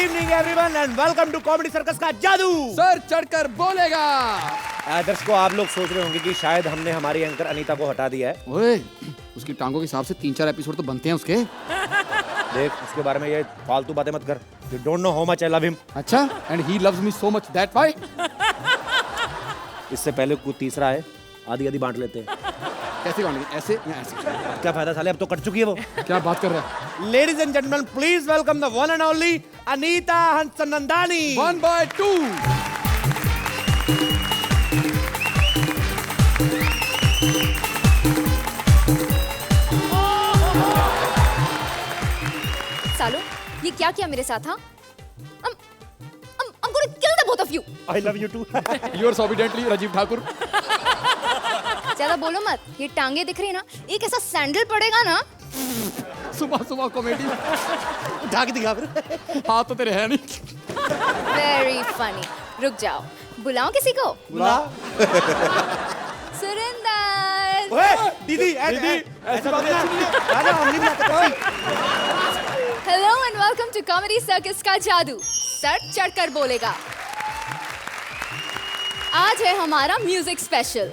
Evening everyone and welcome to comedy circus का जादू। Sir चढ़कर बोलेगा। दर्शकों, आप लोग सोच रहे होंगे कि शायद हमने हमारी एंकर अनीता को हटा दिया है। ओए, उसकी टांगों के हिसाब से 3-4 एपिसोड तो बनते हैं उसके। देख, उसके बारे में ये फालतू बातें मत कर। You don't know how much I love him. अच्छा, and he loves me so much that why. इससे पहले कोई तीसरा है, आधी आधी बांट लेते हैं। कैसे बांटेंगे, ऐसे या ऐसे? क्या फायदा साले, अब तो कट चुकी है वो। क्या बात कर रहा है? Ladies and gentleman, please welcome the one and only Anita Hassanandani. 1/2। सालो, ये क्या किया मेरे साथ? हाँ, I'm gonna kill the both of you. I love you too. Yours obediently, Rajiv Thakur. ज्यादा बोलो मत। ये टांगे दिख रही है ना, एक ऐसा सैंडल पड़ेगा ना। सुबह सुबह कॉमेडी। उठा के दिखा फिर। हाथ तो तेरे है नहीं। Very funny. रुक जाओ, बुलाओ किसी को। बुला। सुरेंदर। ओए, दीदी, ऐसी बात नहीं है। आजा, हम नहीं बुलाते। Hello and welcome to comedy circus का जादू। सर चढ़कर बोलेगा। आज है हमारा म्यूजिक स्पेशल।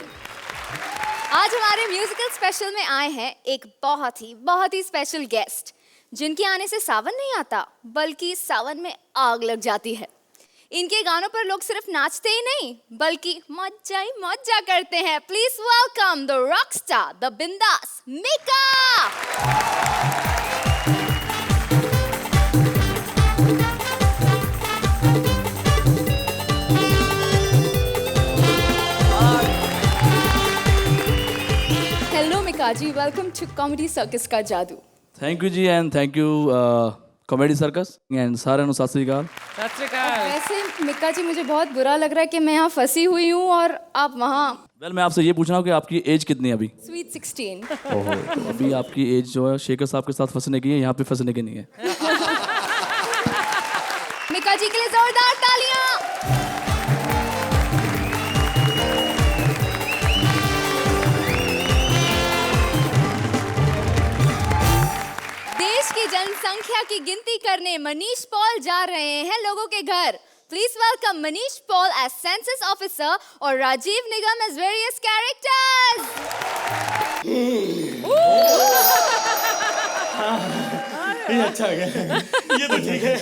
आज हमारे म्यूजिकल स्पेशल में आए हैं एक बहुत ही स्पेशल गेस्ट, जिनके आने से सावन नहीं आता बल्कि सावन में आग लग जाती है। इनके गानों पर लोग सिर्फ नाचते ही नहीं बल्कि मौजा ही मौजा करते हैं। Please welcome the rock star, the bindaas Mika. Hello Mika ji, welcome to comedy circus का जादू। Thank you ji and thank you Comedy Circus and सारे नु सत श्री अकाल। वैसे मिका जी, मुझे बहुत बुरा लग रहा है कि मैं यहाँ फंसी हुई हूँ और आप वहाँ। वेल मैं आपसे ये पूछ रहा हूँ कि आपकी एज कितनी है अभी? स्वीट 16। ओहो, तो अभी आपकी एज जो है शेखर साहब के साथ फंसने की है, यहाँ पे फंसने की नहीं है। मिका जी के लिए जोरदार तालियां। देश की जनसंख्या की गिनती करने मनीष पॉल जा रहे हैं लोगों के घर। Please welcome Manish Paul as census officer और Rajeev Nigam as various characters. ये अच्छा हो गया। ये तो ठीक है।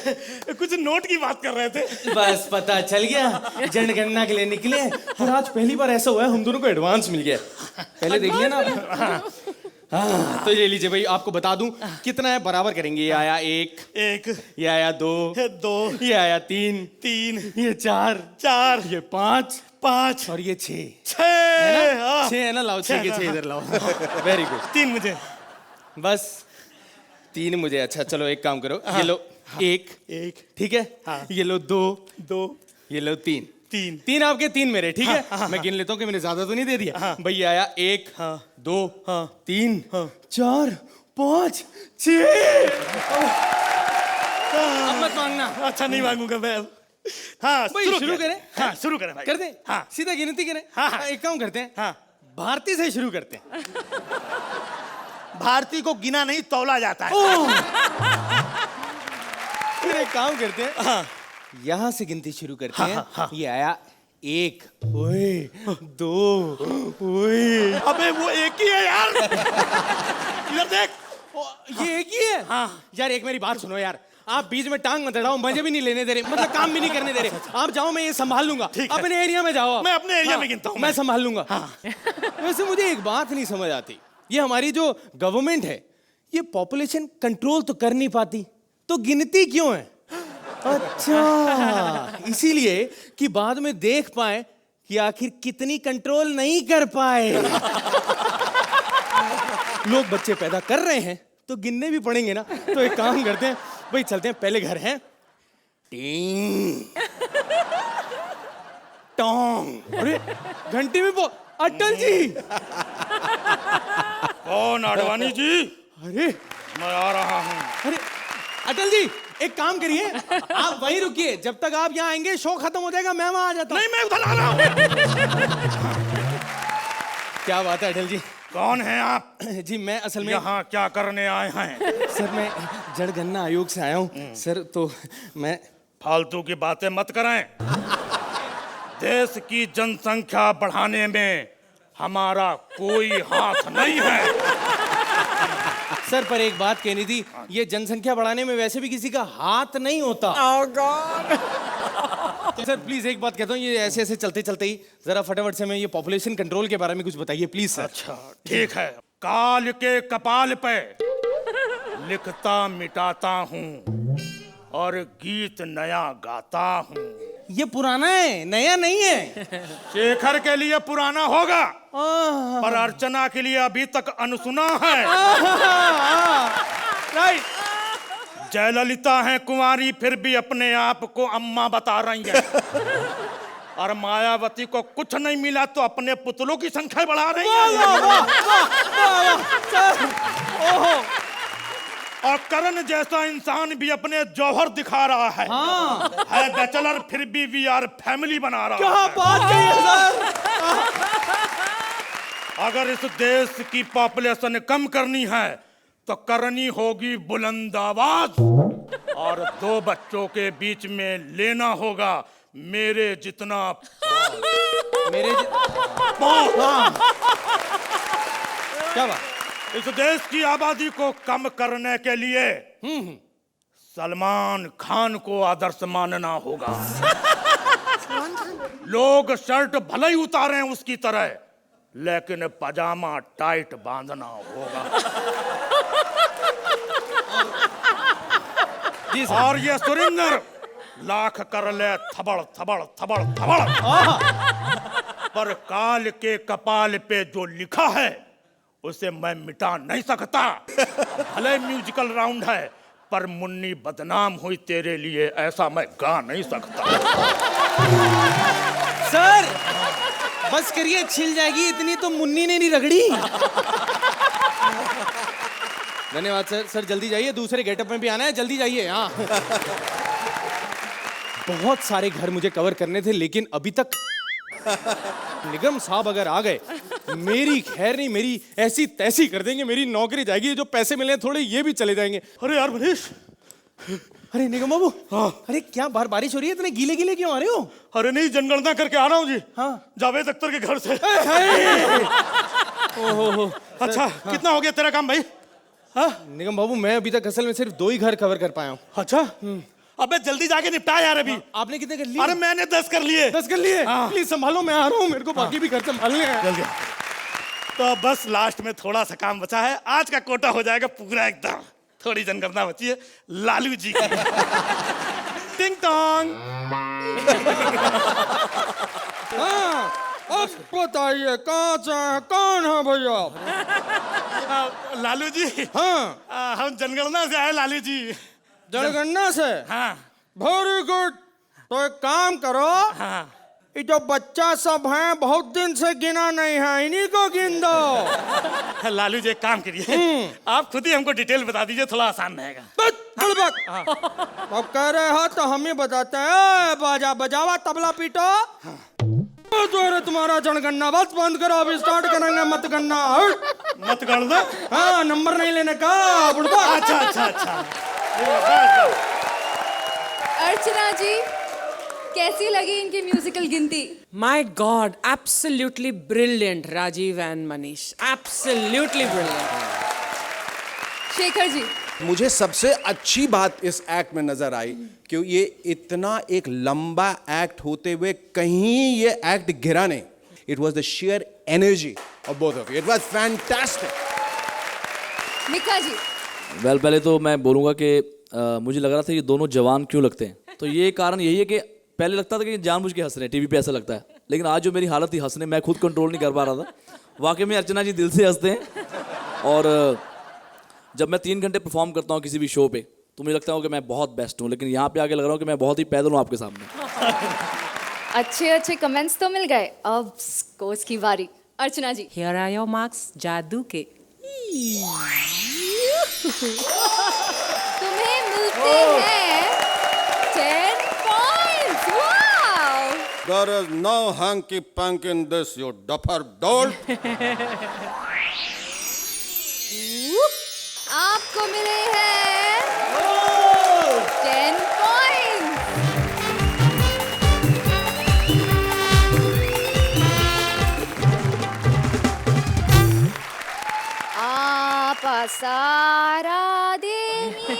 कुछ नोट की बात कर रहे थे। बस पता चल गया, जनगणना के लिए निकले और आज पहली बार ऐसा हुआ है हम दोनों को एडवांस मिल गया। पहले देख लिया ना। हाँ, तो ये लीजिए भाई, आपको बता दूं कितना है, बराबर करेंगे। ये आया 1, ये आया 2, ये आया 3, ये 4, ये 5 और ये 6 है ना। लाओ 6 के 6 इधर लाओ। Very good. 3 मुझे। बस 3 मुझे। अच्छा चलो एक काम करो, ये लो 1, ठीक है। ये लो 2, ये लो 3 आपके 3 मेरे, ठीक है। मैं गिन लेता हूँ कि मैंने ज्यादा तो नहीं दे दिया। भाई आया 1, 2, 3, 4, 5, 6। अब मत मांगना। अच्छा, नहीं मांगूंगा मैं। हाँ, भाई शुरू करें। हाँ, शुरू करें भाई। कर दें। हाँ, सीधा गिनती करें। हाँ। एक काम करते हैं। हाँ। भारती से शुरू करते हैं। भारती को गिना नहीं तौला जाता है। फिर एक काम करते हैं। हाँ। यहाँ से गिनती शुरू करते हैं। ये आया 1, 2, अबे वो एक ही है यार। इधर देख। ये एक ही है। यार एक मेरी बात सुनो यार, आप बीच में टांग मत अड़ाओ, मुझे भी नहीं लेने दे रहे, मतलब काम भी नहीं करने दे रहे। आप जाओ, मैं ये संभाल लूंगा। अपने एरिया में जाओ। मैं अपने एरिया में गिनता हूँ। मैं संभाल लूंगा। वैसे मुझे एक बात नहीं समझ आती, ये हमारी जो गवर्नमेंट है ये पॉपुलेशन कंट्रोल तो कर नहीं पाती, तो गिनती क्यों है? अच्छा, इसीलिए कि बाद में देख पाए कि आखिर कितनी कंट्रोल नहीं कर पाए। लोग बच्चे पैदा कर रहे हैं तो गिनने भी पड़ेंगे ना। तो एक काम करते हैं भाई, चलते हैं पहले घर हैं। टिंग टोंग। अरे घंटी में अटल जी। कौन? आडवाणी जी। अरे मैं आ रहा हूँ। अरे अटल जी, एक काम करिए, आप वहीं रुकिए, जब तक आप यहाँ आएंगे शो खत्म हो जाएगा, मैं वहां आ जाता हूँ। नहीं, मैं उधर आ रहा हूँ। क्या बात है अटल जी? कौन हैं आप? जी मैं असल में यहाँ क्या करने आए हैं? सर मैं जनगणना आयोग से आया हूँ सर। तो मैं फालतू की बातें मत करें। देश की जनसंख्या बढ़ाने में हमारा कोई हाथ नहीं है। सर पर एक बात कहनी थी, ये जनसंख्या बढ़ाने में वैसे भी किसी का हाथ नहीं होता। सर प्लीज एक बात कहता हूँ, ये ऐसे ऐसे चलते चलते ही जरा फटाफट से मैं ये पॉपुलेशन कंट्रोल के बारे में कुछ बताइए प्लीज सर। अच्छा ठीक है। काल के कपाल पे लिखता मिटाता हूँ और गीत नया गाता हूँ। ये पुराना है, नया नहीं है। शेखर के लिए पुराना होगा, पर अर्चना के लिए अभी तक अनसुना है। राइट। जयललिता है कुंवारी, फिर भी अपने आप को अम्मा बता रही है। और मायावती को कुछ नहीं मिला तो अपने पुतलों की संख्या बढ़ा रही है। और करण जैसा इंसान भी अपने जौहर दिखा रहा है। है बैचलर फिर भी वी आर फैमिली बना रहा क्या है। बात कही है सर। अगर इस देश की पॉपुलेशन कम करनी है तो करनी होगी बुलंद आवाज, और 2 बच्चों के बीच में लेना होगा मेरे जितना क्या बात। इस देश की आबादी को कम करने के लिए सलमान खान को आदर्श मानना होगा। लोग शर्ट भले ही उतारें उसकी तरह, लेकिन पजामा टाइट बांधना होगा। और ये सुरिंदर लाख कर ले थबड़ थबड़ थबड़ थबड़, पर काल के कपाल पे जो लिखा है उसे मैं मिटा नहीं सकता। भले म्यूजिकल राउंड है, पर मुन्नी बदनाम हुई तेरे लिए ऐसा मैं गा नहीं सकता। सर बस करिए, छिल जाएगी, इतनी तो मुन्नी ने नहीं रगड़ी। धन्यवाद सर। सर जल्दी जाइए, दूसरे गेटअप में भी आना है, जल्दी जाइए। हाँ बहुत सारे घर मुझे कवर करने थे, लेकिन अभी तक निगम साहब अगर आ गए, मेरी खैर नहीं, मेरी ऐसी तैसी कर देंगे, मेरी नौकरी जाएगी। जो पैसे मिले हैं थोड़े, ये भी चले जाएंगे। अरे यार मनीष। अरे निगम बाबू। हाँ। अरे क्या बाहर बारिश हो रही है, इतने गीले गीले क्यों आ रहे हो? अरे नहीं, जनगणना करके आ रहा हूँ जी। हाँ। जावेद अख्तर के घर से। ओहो। अच्छा कितना हो गया तेरा काम भाई? हाँ निगम बाबू, मैं अभी तक असल में सिर्फ 2 ही घर कवर कर पाया हूँ। अच्छा अबे जल्दी जाके निपटा यार अभी। आपने कितने कर लिए? अरे मैंने 10 कर लिए। 10 कर लिए? हाँ। प्लीज संभालो, मैं आ रहा हूँ, मेरे को बाकी भी घर संभालने हैं। जल्दी। तो बस लास्ट में थोड़ा सा काम बचा है, आज का कोटा हो जाएगा पूरा एकदम। थोड़ी जनगणना बची है लालू जी की। टिंग टोंग। हाँ, अब बताइए कहाँ से हैं, कौन है भैया? लालू जी। हाँ हम जनगणना से आए लालू जी। जनगणना से? हाँ वेरी गुड। तो एक काम करो, हाँ। ये जो बच्चा सब हैं बहुत दिन से गिना नहीं है, इन्हीं को गिन दो। लालू जी एक काम करिए, आप खुद ही हमको डिटेल बता दीजिए, थोड़ा आसान रहेगा। अब कह रहे हो तो हम ही बताते हैं। बाजा बजावा, तबला पीटो। तो अरे तुम्हारा जनगणना बस बंद करो, अभी स्टार्ट करेंगे मतगणना। मत गणना। हाँ नंबर नहीं लेने का बुढ़वा। अच्छा अच्छा अच्छा। अर्चना जी, कैसी लगी इनकी म्यूजिकल गिनती? My God, absolutely brilliant, Rajiv and Manish. Absolutely brilliant. Shekhar ji, मुझे सबसे अच्छी बात इस एक्ट में नजर आई कि ये इतना एक लंबा एक्ट होते हुए कहीं ये एक्ट गिरा नहीं। It was the share energy of both of you. It was fantastic. Mika ji. Well पहले तो मैं बोलूँगा कि मुझे लग रहा था ये दोनों जवान क्यों लगते हैं, तो ये कारण यही है कि पहले लगता था कि जानबूझ के हंस रहे हैं, टीवी पे ऐसा लगता है, लेकिन आज जो मेरी हालत थी हंसने, मैं खुद कंट्रोल नहीं कर पा रहा था। वाकई में अर्चना जी दिल से हंसते हैं, और जब मैं 3 घंटे परफॉर्म करता हूँ किसी भी शो पे तो मुझे लगता है कि मैं बहुत बेस्ट हूँ, लेकिन यहाँ पे आके लग रहा हूँ कि मैं बहुत ही पैदल हूँ आपके सामने। अच्छे अच्छे कमेंट्स तो मिल गए, अब स्कोर्स की बारी। अर्चना जी। Here are your marks, जादू के। तुम्हें मिलते हैं 10 points. Wow! There is no hanky panky in this, you dapper doll. आपको मिले हैं 10 points. सारा देनी।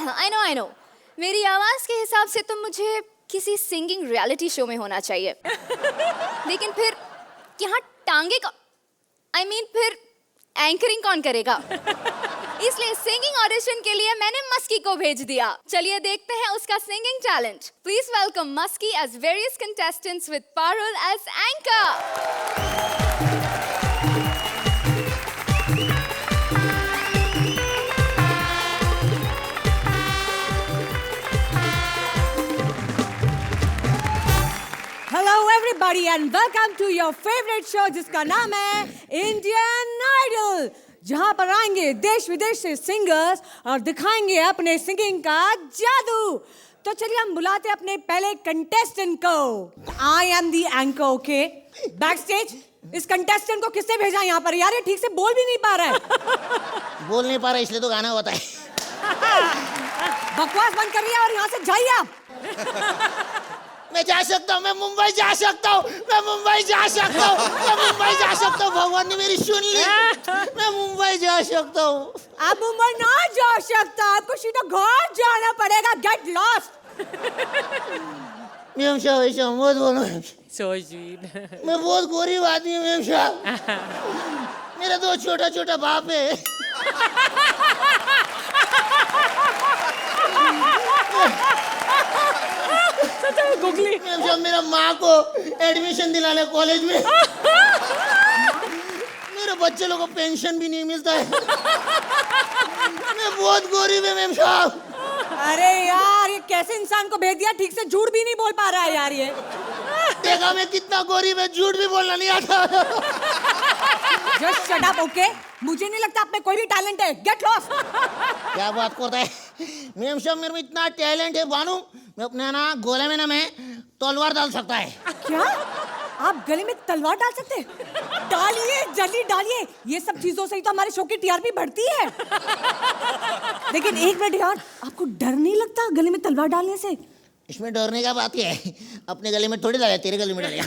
आई नो मेरी आवाज के हिसाब से तुम मुझे किसी सिंगिंग रियलिटी शो में होना चाहिए, लेकिन फिर यहाँ टांगे का फिर एंकरिंग कौन करेगा? इसलिए सिंगिंग ऑडिशन के लिए मैंने मस्की को भेज दिया। चलिए देखते हैं उसका singing talent. Please welcome Muski as various contestants with Parul as anchor. Hello everybody and welcome to your favourite show जिसका नाम है इंडियन आइडल, जहां पर आएंगे देश विदेश से सिंगर्स और दिखाएंगे अपने सिंगिंग का जादू। तो चलिए हम बुलाते हैं अपने पहले कंटेस्टेंट को। I am the anchor, okay? Back stage इस कंटेस्टेंट को किसने भेजा यहाँ पर? यार ये ठीक से बोल भी नहीं पा रहा है। बोल नहीं पा रहा इसलिए तो गाना होता है। बकवास बंद करिए और यहाँ से जाइए आप। मैं जा सकता हूँ, मैं मुंबई जा सकता हूँ, मैं मुंबई जा सकता हूँ, मैं मुंबई जा सकता हूँ। भगवान ने मेरी सुन ली, मैं मुंबई जा सकता हूँ। आप मुंबई ना जा सकता, आपको सीधा घर जाना पड़ेगा। Get lost. मैम साहब ऐसा मत बोलो। So sweet. मैं बहुत गरीब आदमी हूँ मैम साहब। मेरा दो छोटा छोटा बाप है। मैम साहब मेरा माँ को एडमिशन दिलाने कॉलेज में। मेरे बच्चे लोगों को पेंशन भी नहीं मिलता है। मैं बहुत गरीब है मैम साहब। अरे यार ये कैसे इंसान को भेज दिया, ठीक से झूठ भी नहीं बोल पा रहा है यार ये। देखा मैं कितना गरीब है, झूठ भी बोलना नहीं आता। Just shut up, okay? मुझे नहीं लगता आप में कोई भी टैलेंट है। Get lost. क्या बात करता है मैम साहब? मेरे में इतना टैलेंट है बानू, मैं अपने ना गोले में ना मैं तलवार डाल सकता है। क्या आप गले में तलवार डाल सकते हैं? डालिए, जल्दी डालिए। ये सब चीजों से ही तो हमारे शो की टीआरपी बढ़ती है। लेकिन एक मिनट यार, आपको डर नहीं लगता गले में तलवार डालने से? इसमें डरने का बात क्या है? अपने गले में थोड़ी डाला, तेरे गले में डालेगा।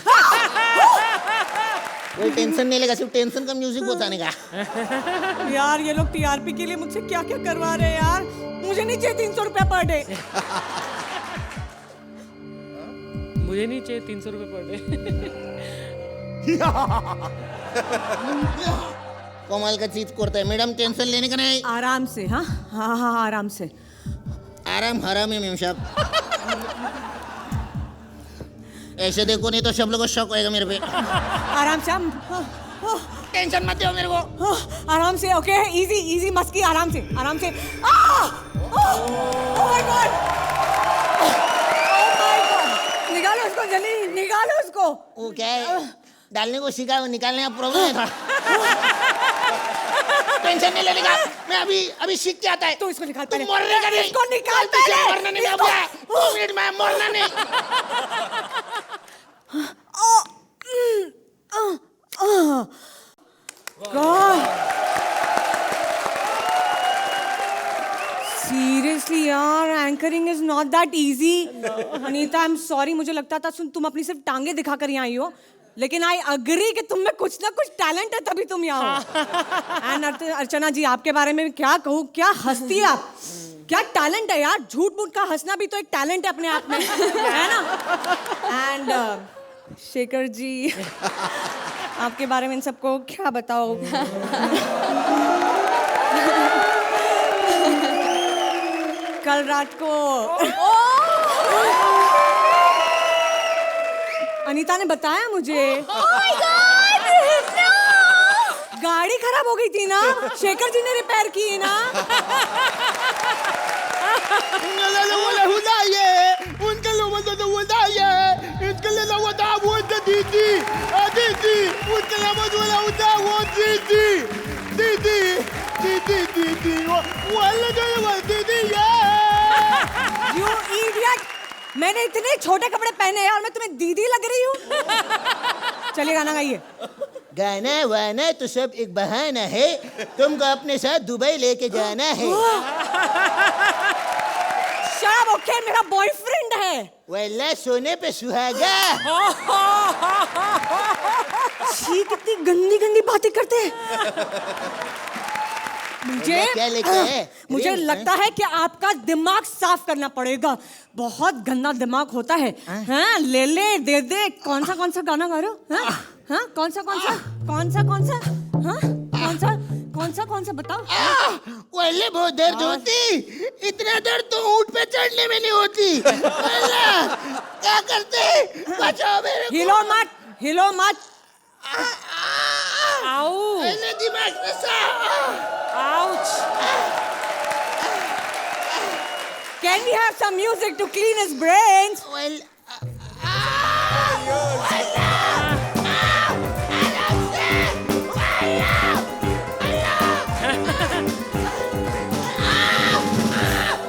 कोई टेंशन नहीं लेगा, सिर्फ टेंशन का म्यूजिक बताने का। यार ये लोग टीआरपी के लिए मुझसे क्या क्या करवा रहे हैं यार। मुझे नहीं चाहिए 300 रुपया पर डे। मुझे नहीं चाहिए 300 रुपए पर डे। कमाल का चीज करता है मैडम, टेंशन लेने का नहीं। आराम से, हाँ हाँ हाँ आराम से। आराम हराम है मैम साहब। ऐसे देखो नहीं तो सब लोगों को शक होएगा मेरे पे। आराम से हम। टेंशन मत दो मेरे को। आराम से, ओके? इजी इजी मस्की, आराम से आराम से। ओह माय गॉड, निकालो उसको जल्दी, निकालो उसको। वो क्या है, डालने को सीखा, निकालने का प्रॉब्लम है थोड़ा। टेंशन नहीं लेने का, मैं अभी सीख के आता है। तो इसको निकाल पहले। मरने का नहीं, इसको निकाल पहले। मरना नहीं, मैं बुआ 2 मिनट में मरना नहीं। सीरियसली यार, anchoring is not that easy. Anita I am sorry, मुझे लगता था तुम अपनी सिर्फ टांगे दिखाकर यहाँ आई हो, लेकिन आई अग्री कि तुम में कुछ ना कुछ टैलेंट है, तभी तुम यहाँ हो। एंड अर्चना जी, आपके बारे में क्या कहूँ, क्या हंसती है आप, क्या टैलेंट है यार। झूठ मूठ का हंसना भी तो एक टैलेंट है अपने आप में, है ना? एंड शेखर जी, आपके बारे में इन सबको क्या बताओ। कल रात को अनीता ने बताया मुझे। Oh my God! No! गाड़ी खराब हो गई थी ना, शेखर जी ने रिपेयर की ना। You idiot! मैंने इतने छोटे कपड़े पहने हैं और मैं तुम्हें दीदी लग रही हूँ। चलिए गाना गाइए। गाना वाना तो सब एक बहाना है, तुमको अपने साथ दुबई लेके जाना है। शराब ओके, मेरा बॉयफ्रेंड है। वल्ला सोने पे सुहागा। छी, कितनी गंदी गंदी बातें करते हैं। मुझे क्या लेके है? मुझे लगता है कि आपका दिमाग साफ करना पड़ेगा। बहुत गंदा दिमाग होता है। हाँ, ले ले दे दे। कौन सा गाना गा रहे हो? हाँ? हाँ? कौन सा हाँ? कौन सा बताओ। वल्ले बहुत दर्द होती, इतना दर्द तो ऊंट पे चढ़ने में नहीं होती। वल्ला, क्या करते? बचाओ मेरे को। हिलो मत। आओ। वल्ले दिमाग में Ouch! Can we have some music to clean his brains? Well,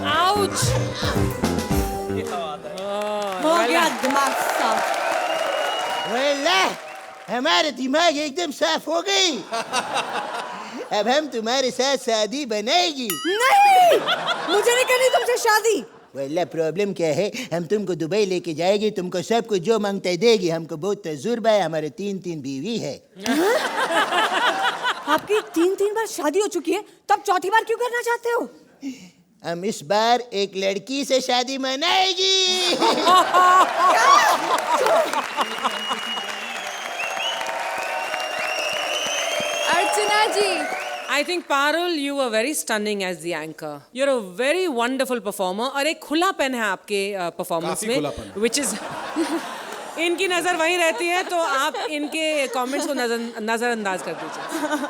Ouch! हो गया दिमाग साफ। हमारा दिमाग एकदम साफ हो गई। अब हम तुम्हारे साथ शादी बनाएगी। नहीं, मुझे नहीं करनी तुमसे शादी। वल्ला प्रॉब्लम क्या है, हम तुमको दुबई लेके जाएंगे, तुमको सब कुछ जो मांगता है देगी। हमको बहुत तजुर्बा है, हमारे 3 बीवी है। आपकी 3 बार शादी हो चुकी है, तब चौथी बार क्यों करना चाहते हो? हम इस बार एक लड़की से शादी मनाएगी। अर्चना जी, I think Parul, you were very stunning as the anchor. You're a very wonderful performer. और एक खुलापन है आपके परफॉर्मेंस में, which is इनकी नजर वहीं रहती है, तो आप इनके कमेंट्स को नजरअंदाज कर दीजिए।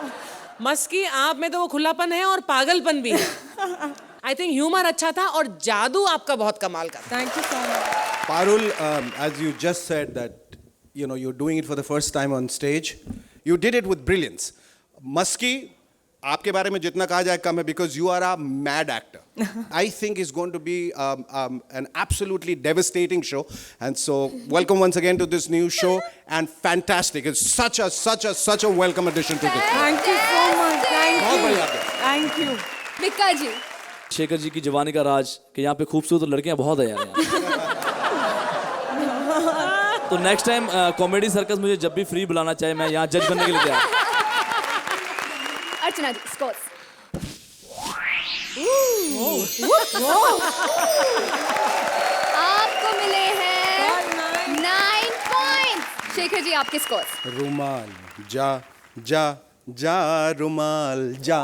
मस्की आप में तो वो खुलापन है और पागलपन भी है। आई थिंक ह्यूमर अच्छा था और जादू आपका बहुत कमाल का था। Thank you so much. Parul, as you just said that, you know, you're doing it for the first time on stage. You did it with brilliance. Musky, आपके बारे में जितना कहा जाए कम है, because you are a mad actor. I think it's going to be an absolutely devastating show, and so welcome once again to this new show, and fantastic. It's such a welcome addition to this. Thank you so much. बहुत बढ़िया। Thank you. Mika जी, शेखर जी की जवानी का राज कि यहाँ पे खूबसूरत लड़कियाँ बहुत है यार यहाँ। तो नेक्स्ट टाइम कॉमेडी सर्कस मुझे जब भी फ्री बुलाना चाहे, मैं यहाँ जज बनने के लिए तैयार। अर्चना जी, स्कोर्स। आपको मिले हैं 9 पॉइंट्स। शेखर जी, आपके स्कोर्स। रुमाल जा रुमाल जा।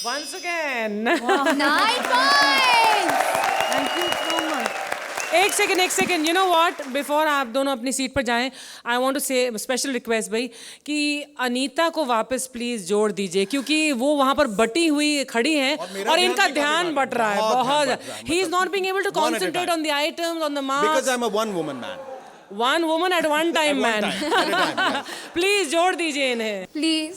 Once again. 9 points. Thank you so much. एक second, you know what, before आप दोनों अपनी सीट पर जाएं, आई वांट टू से स्पेशल रिक्वेस्ट भाई कि अनीता को वापस प्लीज जोड़ दीजिए, क्योंकि वो वहां पर बटी हुई खड़ी हैं और इनका ध्यान बट रहा है बहुत। He is not being able to concentrate on the items, on the marks. Because I'm a one-woman man. One woman at one time, man. Please जोड़ दीजिए इन्हें, प्लीज।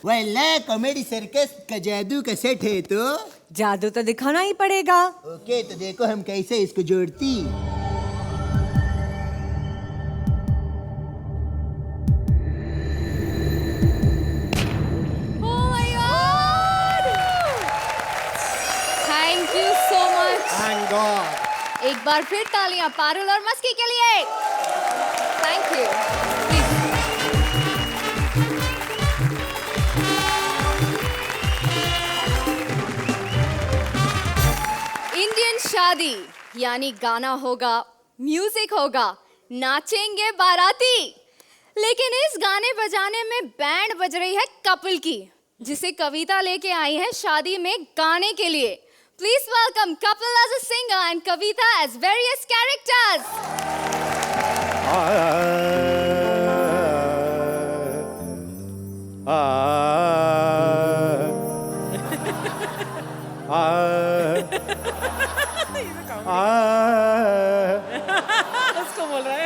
वल्ला कॉमेडी सर्कस का जादू का सेट है तो जादू तो दिखाना ही पड़ेगा। ओके, तो देखो हम कैसे इसको जोड़ती। Oh my God! Thank you so much. Thank God. एक बार फिर तालियां पारुल और मस्की के लिए। Thank you. Please. इंडियन शादी यानी गाना होगा, म्यूजिक होगा, नाचेंगे बाराती। लेकिन इस गाने बजाने में बैंड बज रही है कपिल की, जिसे कविता लेके आई है शादी में गाने के लिए। Please welcome Kapil as a singer and Kavita as various characters. उसको बोल रहा है।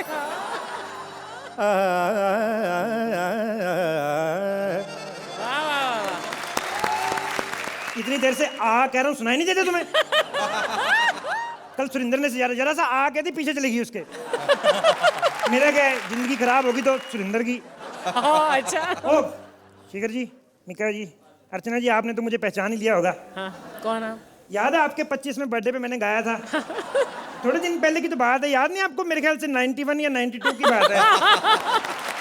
इतनी देर से आ कह रहा हूँ, सुनाई नहीं देते तुम्हें? कल सुरिंदर ने जरा सा आ कहती पीछे चलेगी उसके। मेरा क्या है, जिंदगी खराब होगी तो सुरिंदर की। अच्छा। ओ शेखर जी, मिका जी, अर्चना जी, आपने तो मुझे पहचान ही लिया होगा। हाँ, कौन आप? याद है आपके 25वें बर्थडे पे मैंने गाया था? थोड़े दिन पहले की तो बात है, याद नहीं आपको? मेरे ख्याल से 91 या 92 की बात है।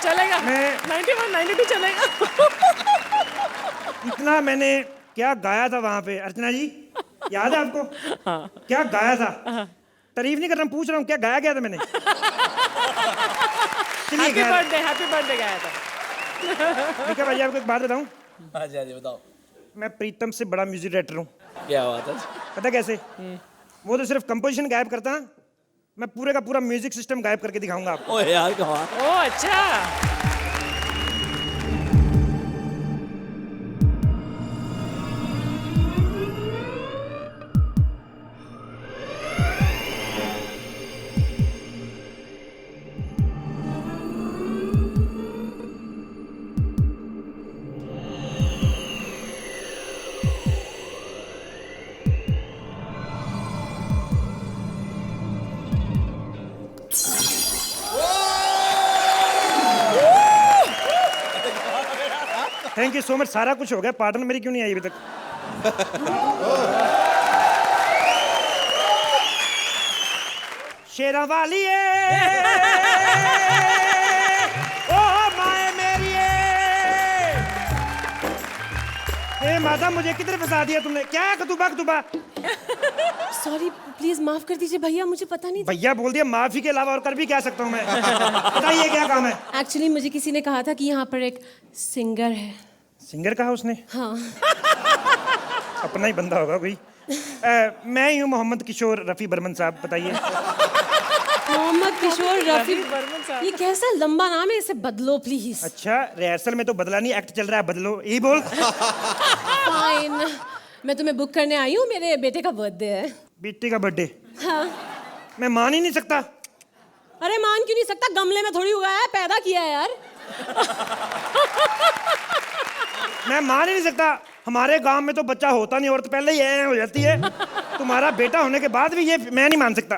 चलेगा, मैं 91, 92 चलेगा। इतना मैंने क्या गाया था वहां पे अर्चना जी, याद है आपको? क्या गाया था? तारीफ नहीं कर रहा, पूछ रहा हूँ क्या गाया गया था मैंने? हैप्पी बर्थडे गाया था। ठीक है भाई, आपको एक बात बताऊं, हाँ जी बताओ। मैं प्रीतम से बड़ा म्यूजिक डायरेक्टर हूँ। क्या बात है? पता कैसे? वो तो सिर्फ कंपोजिशन गायब करता है, मैं पूरे का पूरा म्यूजिक सिस्टम गायब करके दिखाऊंगा आपको। ओए यार कमाल। ओह अच्छा। थैंक यू सो मच, सारा कुछ हो गया, पार्टनर मेरी क्यों नहीं आई अभी तक? शेरा वाली ओ माए मेरी ए माता, मुझे किधर फंसा दिया तुमने? क्या है कतुबा कतुबा? सॉरी, प्लीज माफ कर दीजिए भैया, मुझे पता नहीं। भैया बोल दिया, माफी के अलावा और कर भी क्या सकता हूँ मैं? बताइए क्या काम है? एक्चुअली मुझे किसी ने कहा था कि यहाँ पर एक सिंगर है। सिंगर कहा उसने? हाँ। अपना ही बंदा होगा कोई। मैं ही हूँ मोहम्मद किशोर रफी बर्मन साहब, बताइए। मोहम्मद किशोर रफी, ये कैसा लंबा नाम है, इसे बदलो प्लीज। अच्छा, रिहर्सल में तो बदला नहीं, एक्ट चल रहा है, बदलो यही बोल। फाइन, मैं तुम्हें बुक करने आई हूँ, मेरे बेटे का बर्थडे है। बेटे का बर्थडे? हाँ। मैं मान ही नहीं सकता। अरे मान क्यों नहीं सकता, गमले में थोड़ी उगाया है, पैदा किया है यार। मैं मान ही नहीं सकता, हमारे गांव में तो बच्चा होता नहीं, औरत पहले ही ये हो जाती है, तुम्हारा बेटा होने के बाद भी ये मैं नहीं मान सकता।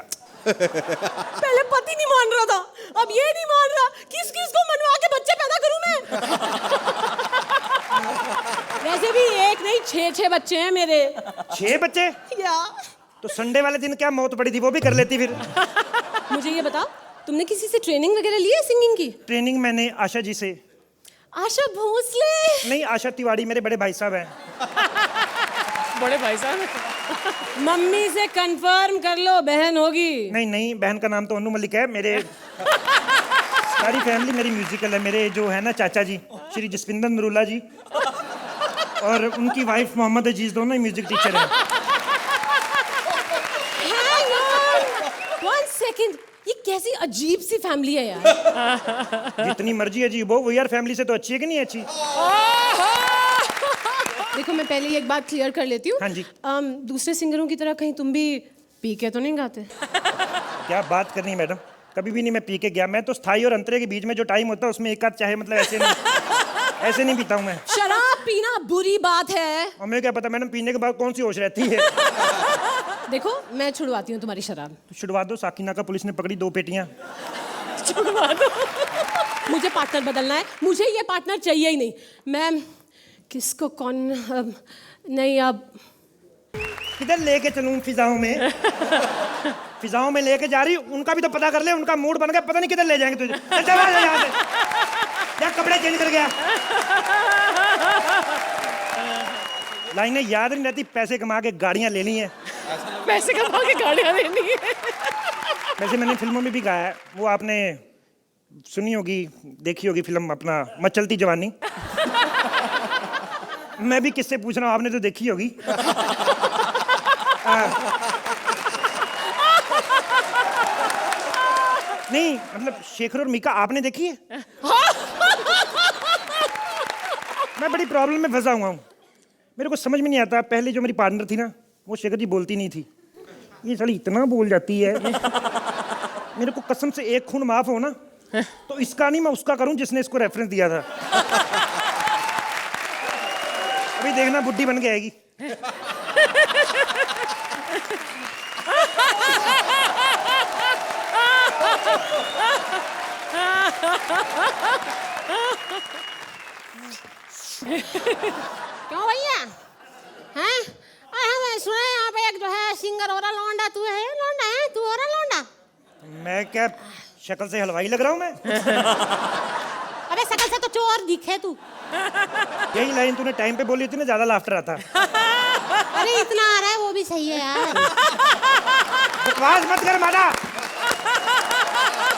पहले पति नहीं मान रहा था, अब ये नहीं मान रहा, किस किस को मनवा के बच्चे पैदा करूं मैं? वैसे भी एक नहीं 6 बच्चे हैं मेरे। 6 बच्चे? या तो संडे वाले दिन क्या मौत पड़ी थी, वो भी कर लेती फिर। मुझे ये बताओ, तुमने किसी से ट्रेनिंग वगैरह ली है सिंगिंग की? ट्रेनिंग मैंने आशा जी से। आशा भोसले? नहीं, आशा तिवारी मेरे बड़े भाई साहब हैं। बड़े भाई साहब? मम्मी से कंफर्म कर लो, बहन होगी। नहीं नहीं, बहन का नाम तो अनु मलिक है। मेरे सारी फैमिली मेरी म्यूजिकल है। मेरे जो है ना चाचा जी श्री जसविंदर नरूला जी और उनकी वाइफ मोहम्मद अजीज, दोनों ही म्यूजिक टीचर हैं। One second, ये कैसी अजीब सी फैमिली है यार। जितनी मर्जी अजीब हो, वो यार फैमिली से तो अच्छी है कि नहीं अच्छी? देखो, मैं पहले ही एक बात क्लियर कर लेती हूँ। हाँ जी। दूसरे सिंगरों की तरह कहीं तुम भी पी के तो नहीं गाते? क्या बात करनी है मैडम, कभी भी नहीं मैं पी के गया। मैं तो स्थाई और अंतरे के बीच में जो टाइम होता है उसमें एक आध चाहे, मतलब ऐसे नहीं पीता हूँ मैं। शराब पीना बुरी बात है। और मैं क्या पता मैडम, पीने के बाद कौन सी होश रहती है। देखो, मैं छुड़वाती हूँ तुम्हारी शराब। तो छुड़वा दो, साकिना का पुलिस ने पकड़ी 2 पेटियां। छुड़वा दो। मुझे पार्टनर बदलना है, मुझे ये पार्टनर चाहिए ही नहीं। मैं किसको कौन नहीं, अब किधर लेके चलूं? फिजाओं में फिजाओं में लेके जा रही, उनका भी तो पता कर ले, उनका मूड बन गया, पता नहीं किधर ले जाएंगे तुझे। चल यहाँ से, या कपड़े चेंज कर गया। लाइनें याद नहीं रहती, पैसे कमा के गाड़ियां ले ली हैं। पैसे कमा के गाड़ियां लेनी है। वैसे मैंने फिल्मों में भी गाया है, वो आपने सुनी होगी, देखी होगी फिल्म अपना मचलती जवानी। मैं भी किससे पूछ रहा हूँ, आपने तो देखी होगी। नहीं मतलब शेखर और मीका आपने देखी है? मैं बड़ी प्रॉब्लम में फंसा हुआ हूँ, मेरे को समझ में नहीं आता। पहले जो मेरी पार्टनर थी ना, वो शेखर जी बोलती नहीं थी, ये साली इतना बोल जाती है। मेरे को कसम से एक खून माफ हो ना, तो इसका नहीं मैं उसका करूं जिसने इसको रेफरेंस दिया था। अभी देखना बुड्ढी बन के आएगी। क्यों भैया? हैं? मैं सुना है यहाँ पे एक जो है सिंगर हो रहा लौंडा, तू है लौंडा? है तू हो रहा लौंडा? मैं क्या शक्ल से हलवाई लग रहा हूँ मैं? अबे शकल से तो चोर दिखे तू। यही लाइन तूने टाइम पे बोली थी ना, ज्यादा लाफ्टर आता। अरे इतना आ रहा है वो भी सही है यार। बकवास मत कर मादा।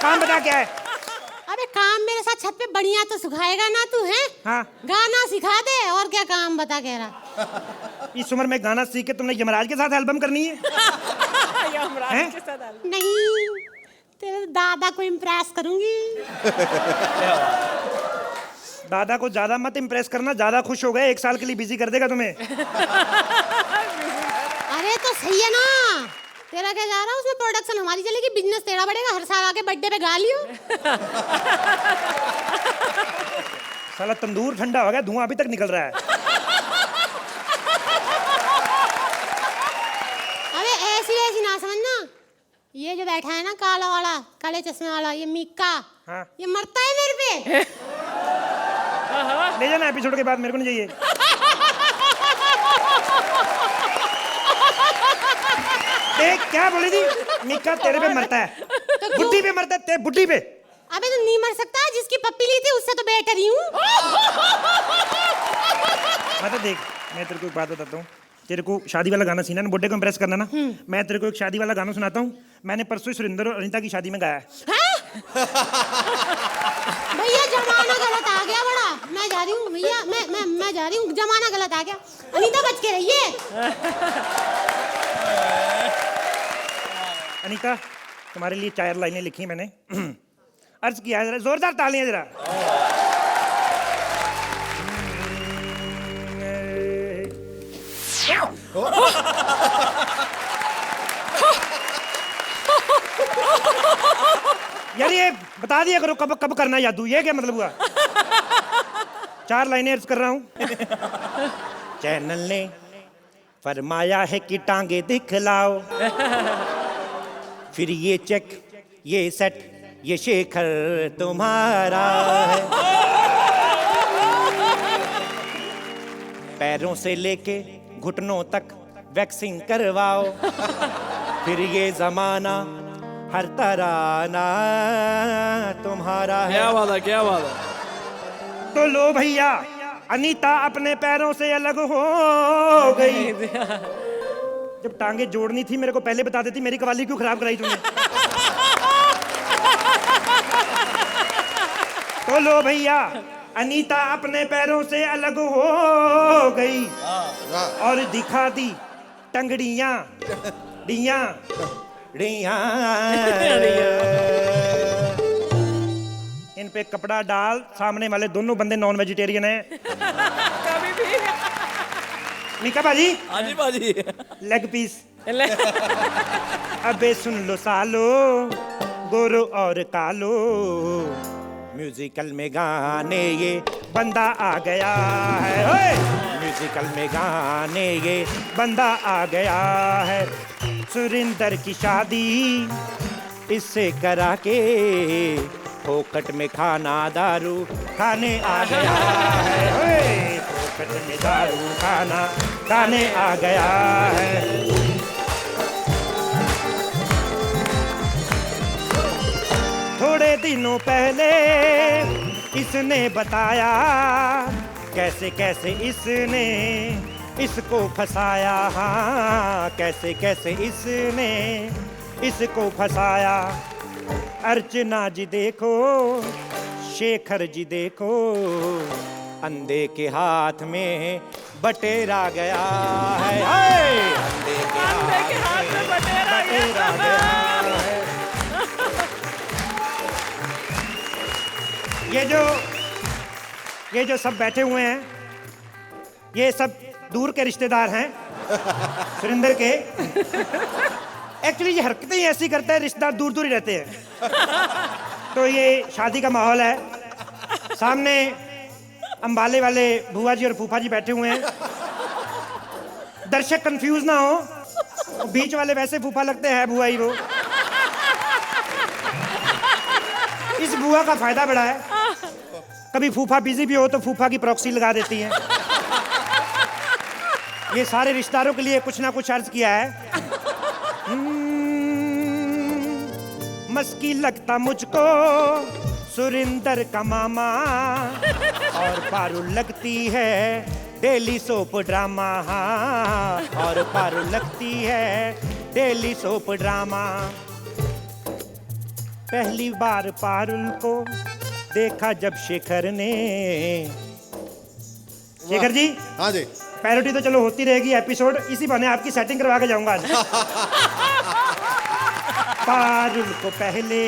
काम बता क्या है? अबे काम मेरे साथ छत पे बढ़िया तो सिखाएगा ना तू, है? हाँ। गाना सिखा दे, और क्या काम बता कह रहा। इस उम्र में गाना सीख के तुमने यमराज के साथ एल्बम करनी है? यमराज के साथ नहीं, तेरे दादा को इम्प्रेस करूंगी। दादा को ज्यादा मत इम्प्रेस करना, ज्यादा खुश हो गए, 1 साल के लिए बिजी कर देगा तुम्हें। अरे तो सही है ना, तेरा क्या जा रहा है उसमें, प्रोडक्शन हमारी चलेगी, बिजनेस तेरा बढ़ेगा, हर साल आके बर्थडे पे गा लियो। साला तंदूर ठंडा हो गया, धुआं अभी तक निकल रहा है। अबे ऐसी ना समझना, ये जो बैठा है ना काला वाला, काले चश्मे वाला, ये मिक्का, हाँ। ये मरता है मेरे पे। ले जाना एपिसोड के बाद, मेरे को नहीं चाहिए। देख क्या बोली थी, मिक्का तेरे पे मरता है, बुड्ढी पे मरता है, तेरे बुड्ढी पे। अबे तो नहीं मर सकता, जिसकी पप्पी ली थी उससे तो बेटर ही हूँ। मतलब देख, मैं तेरे को एक बात बताता हूँ, तेरे को शादी वाला गाना सीना ना, बुड्ढे को इम्प्रेस करना ना, मैं तेरे को एक शादी वाला गाना सुनाता हूँ। मैंने परसों सुरिंदर और अनीता की शादी में गाया है। भैया जमाना गलत आ गया बड़ा, मैं जा रही हूँ भैया, मैं जा रही हूँ, जमाना गलत आ गया। अनीता बच के रहिए। अनीता, तुम्हारे लिए 4 लाइनें लिखी मैंने। अर्ज किया है, जरा जोरदार तालियां जरा। यार ये बता दिया करो कब कब करना जादू, ये क्या मतलब हुआ? 4 लाइनें अर्ज कर रहा हूं। चैनल ने फरमाया है कि टांगे दिखलाओ, फिर ये चेक, ये सेट, ये शेखर तुम्हारा है। पैरों से लेके घुटनों तक वैक्सिंग करवाओ, फिर ये जमाना हर तराना तुम्हारा है। क्या बात है, क्या बात है। तो लो भैया, अनीता अपने पैरों से अलग हो गई। जब टांगे जोड़नी थी मेरे को पहले बता देती, मेरी कवाली क्यों खराब कराई तुमने? तो लो भैया, अनीता अपने पैरों से अलग हो गई और दिखा दी टंगड़ियां डियां डियां। इन पे कपड़ा डाल, सामने वाले दोनों बंदे नॉन वेजिटेरियन हैं। कभी भी। मीका बाजी, हाँ जी बाजी। Leg piece. अबे सुन लो सालो, गोरो और कालो, म्यूजिकल में गाने ये बंदा आ गया है। ओए! म्यूजिकल में गाने ये बंदा आ गया है। सुरिंदर की शादी इससे करा के, फोकट में खाना दारू खाने आ गया है। ओए! फोकट में दारू खाना खाने आ गया है। थोड़े दिनों पहले इसने बताया, कैसे कैसे इसने इसको फंसाया। हाँ, कैसे कैसे इसने इसको फंसाया। अर्चना जी देखो, शेखर जी देखो, अंधे के हाथ में बटेरा गया है। अंधे के हाथ में बटेरा गया है। ये जो सब बैठे हुए हैं, ये सब दूर के रिश्तेदार हैं सुरिंदर के। एक्चुअली ये हरकतें ही ऐसी करते हैं, रिश्तेदार दूर दूर ही रहते हैं। तो ये शादी का माहौल है। सामने अंबाले वाले बुआ जी और फूफा जी बैठे हुए हैं। दर्शक कंफ्यूज ना हो, बीच वाले वैसे फूफा लगते हैं, बुआ ही वो। इस बुआ का फायदा बड़ा है, कभी फूफा बिजी भी हो तो फूफा की प्रॉक्सी लगा देती है। ये सारे रिश्तेदारों के लिए कुछ ना कुछ अर्ज किया है। मस्की लगता मुझको सुरिंदर का मामा और पारुल लगती है डेली सोप ड्रामा। और पारुल लगती है डेली सोप ड्रामा। पहली बार पारुल को देखा जब शेखर ने। शेखर जी। हाँ जी। पैरोडी तो चलो होती रहेगी, एपिसोड इसी बहाने आपकी सेटिंग करवा के जाऊंगा आज। पारुल को पहले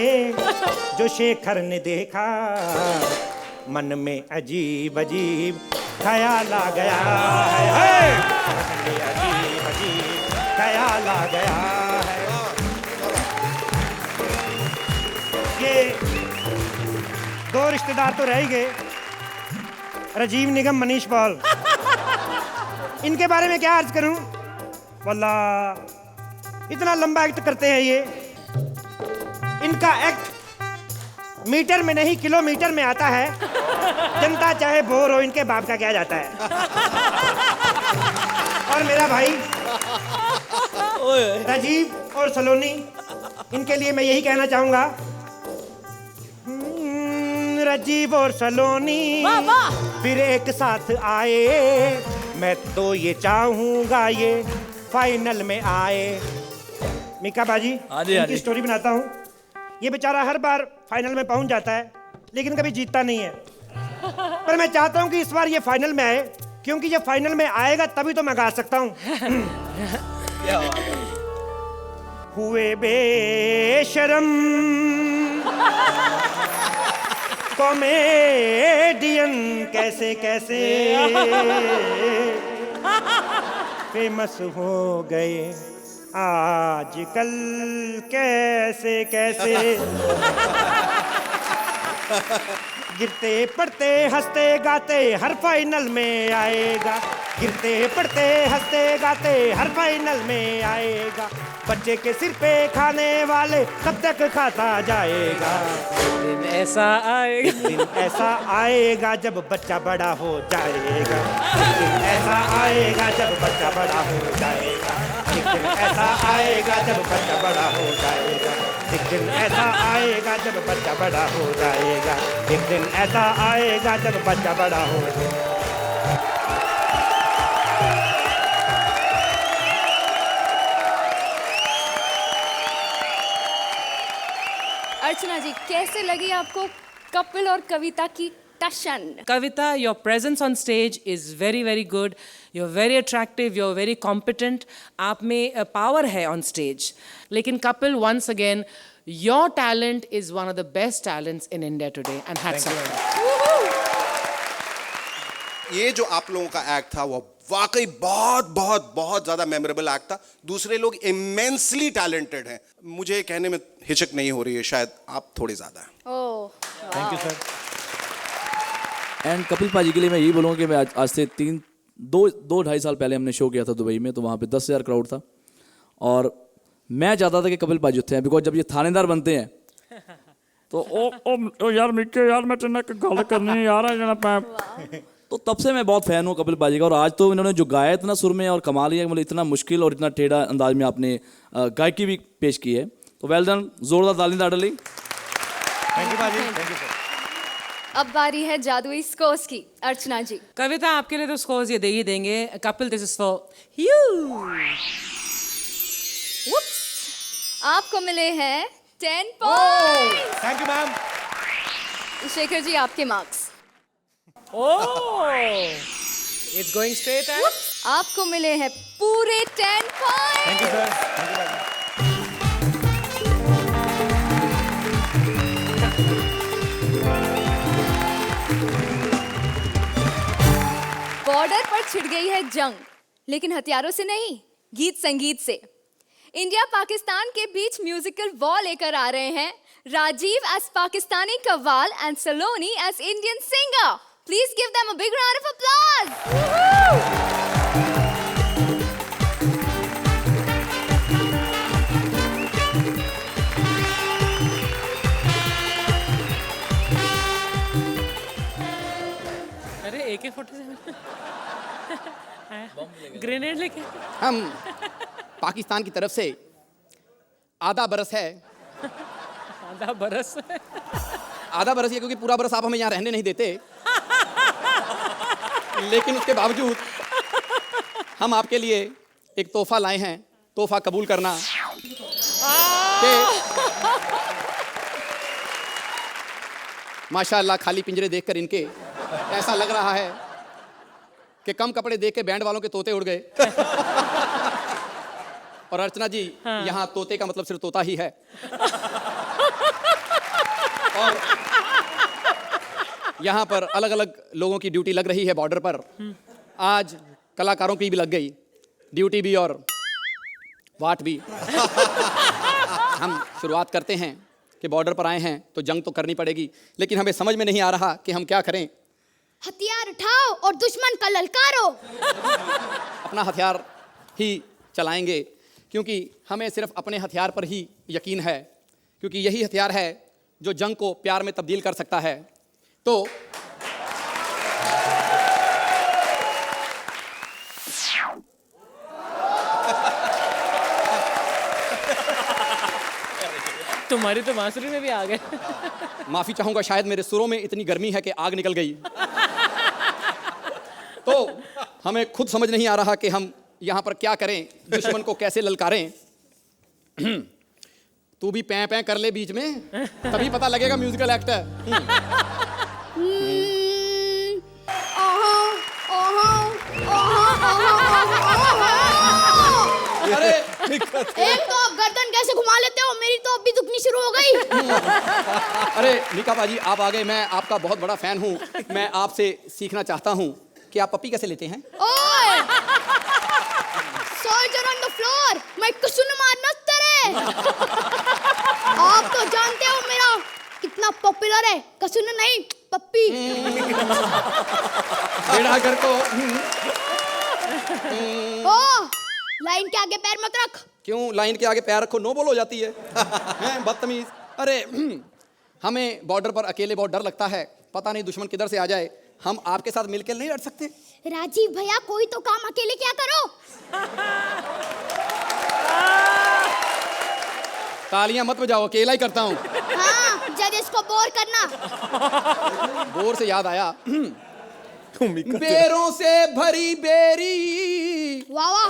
जो शेखर ने देखा, मन में अजीब अजीब ख्याल आ गया है। मन में अजीब अजीब ख्याल आ गया है। ये दो रिश्तेदार तो रह ही गए, राजीव निगम, मनीष पॉल। इनके बारे में क्या अर्ज करूं? वल्लाह इतना लंबा एक्ट करते हैं ये। इनका एक्ट मीटर में नहीं किलोमीटर में आता है। जनता चाहे बोर हो, इनके बाप का क्या जाता है। और मेरा भाई राजीव और सलोनी, इनके लिए मैं यही कहना चाहूंगा, राजीव और सलोनी फिर एक साथ आए। मैं तो ये चाहूंगा ये फाइनल में आए। मीका बाजी, इनकी स्टोरी बनाता हूँ। ये बेचारा हर बार फाइनल में पहुंच जाता है लेकिन कभी जीतता नहीं है। पर मैं चाहता हूँ कि इस बार ये फाइनल में आए, क्योंकि ये फाइनल में आएगा तभी तो मैं गा सकता हूँ। हुए बेशरम कॉमेडियन कैसे कैसे फेमस हो गए आजकल कैसे कैसे। गिरते पड़ते हंसते गाते हर फाइनल में आएगा। गिरते पड़ते हंसते गाते हर फाइनल में आएगा। बच्चे के सिर पे खाने वाले कब तक खाता जाएगा। दिन ऐसा आएगा, दिन ऐसा आएगा जब बच्चा बड़ा हो जाएगा। दिन ऐसा आएगा जब बच्चा बड़ा हो जाएगा। एक दिन ऐसा आएगा जब बच्चा बड़ा हो जाएगा। एक दिन ऐसा आएगा जब बच्चा बड़ा हो जाएगा। एक दिन ऐसा आएगा जब बच्चा बड़ा हो जाएगा। अर्चना जी, कैसे लगी आपको कपिल और कविता की टशन? Kavita, your presence on stage is very, very good. You're very attractive. You're very competent. आप में power है on stage. लेकिन Kapil, once again, your talent is one of the best talents in India today. And hats off. ये जो आप लोगों का act था वो वाकई बहुत बहुत बहुत ज्यादा मेमोरेबल एक्ट था। दूसरे लोग इमेंसली टैलेंटेड हैं। मुझे कहने में हिचक नहीं हो रही है, शायद आप थोड़े ज्यादा हैं। Oh, thank you sir. And Kapil paaji के लिए मैं यही बोलूँगा कि मैं आज से 2-2.5 साल पहले हमने शो किया था दुबई में, तो वहाँ पे 10,000 क्राउड था और मैं चाहता था कि कपिल पाजी उत्थे हैं, बिकॉज जब ये थानेदार बनते हैं तो ओ यार मिक्के यार मैं तेरे एक गल करनी यार मैं तो तब से मैं बहुत फैन हूँ कपिल पाजी का। और आज तो इन्होंने जो गाया इतना सुर में और कमाल ही है, मतलब इतना मुश्किल और इतना टेढ़ा अंदाज में आपने गायकी भी पेश की है, तो वेल डन, जोरदार ताली डाली। थैंक यू बाजी, थैंक यू सर। अब बारी है जादुई स्कोर्स की। अर्चना जी, कविता, आपके लिए तो स्कोर्स ये दे ही देंगे। Kapil, this is for you. आपको मिले हैं 10 points. Thank you ma'am. Shekhar ji, आपके marks. Oh, it's going straight at. आपको मिले हैं पूरे 10 points. Thank you sir, thank you बाजी। बॉर्डर पर छिड़ गई है जंग, लेकिन हथियारों से नहीं, गीत संगीत से। इंडिया पाकिस्तान के बीच म्यूजिकल वॉर लेकर आ रहे हैं Rajeev as Pakistani qawwal and Saloni as Indian singer. Please give them a big round of applause. अरे AK-47 ग्रेनेड लेके। हम पाकिस्तान की तरफ से आधा बरस है। आधा बरस है। आधा बरस ये क्योंकि पूरा बरस आप हमें यहाँ रहने नहीं देते, लेकिन उसके बावजूद हम आपके लिए एक तोहफा लाए हैं। तोहफा कबूल करना कि माशाअल्लाह खाली पिंजरे देखकर इनके ऐसा लग रहा है कि कम कपड़े देख के बैंड वालों के तोते उड़ गए। और अर्चना जी, यहाँ तोते का मतलब सिर्फ तोता ही है। और यहाँ पर अलग अलग लोगों की ड्यूटी लग रही है बॉर्डर पर। आज कलाकारों की भी लग गई ड्यूटी भी और वाट भी। हम शुरुआत करते हैं कि बॉर्डर पर आए हैं तो जंग तो करनी पड़ेगी, लेकिन हमें समझ में नहीं आ रहा कि हम क्या करें। हथियार उठाओ और दुश्मन का ललकारो। अपना हथियार ही चलाएंगे क्योंकि हमें सिर्फ अपने हथियार पर ही यकीन है, क्योंकि यही हथियार है जो जंग को प्यार में तब्दील कर सकता है। तो तुम्हारी तो बांसुरी में भी आ गए। माफी चाहूंगा, शायद मेरे सुरों में इतनी गर्मी है कि आग निकल गई। तो हमें खुद समझ नहीं आ रहा कि हम यहाँ पर क्या करें, दुश्मन को कैसे ललकारें। तू भी पैं पैं कर ले बीच में, तभी पता लगेगा म्यूजिकल एक्ट है। अरे एक तो आप गर्दन कैसे घुमा लेते हो, मेरी तो अभी दुखनी शुरू हो गई। अरे निका बाजी, आप आ गए। मैं आपका बहुत बड़ा फैन हूँ। मैं आपसे सीखना चाहता हूँ कि आप पप्पी कैसे लेते हैं। ओए, सोल्जर ऑन द फ्लोर, मैं कुशन मारना तेरे। आप तो जानते हो मेरा कितना पॉपुलर है, कसून नहीं पप्पी। बेड़ा कर को ओ, लाइन के आगे पैर मत रख। क्यों लाइन के आगे पैर रखो, नो बोल हो जाती है। हैं बदतमीज। अरे हमें बॉर्डर पर अकेले बहुत डर लगता है, पता नहीं दुश्मन किधर से आ जाए। हम आपके साथ मिलकर नहीं लड़ सकते। राजीव भैया, कोई तो काम अकेले क्या करो। तालियां मत बजाओ, अकेला ही करता हूँ। हाँ, जज इसको बोर करना। बोर से याद आया, बेरों से भरी बेरी, वाह वाह,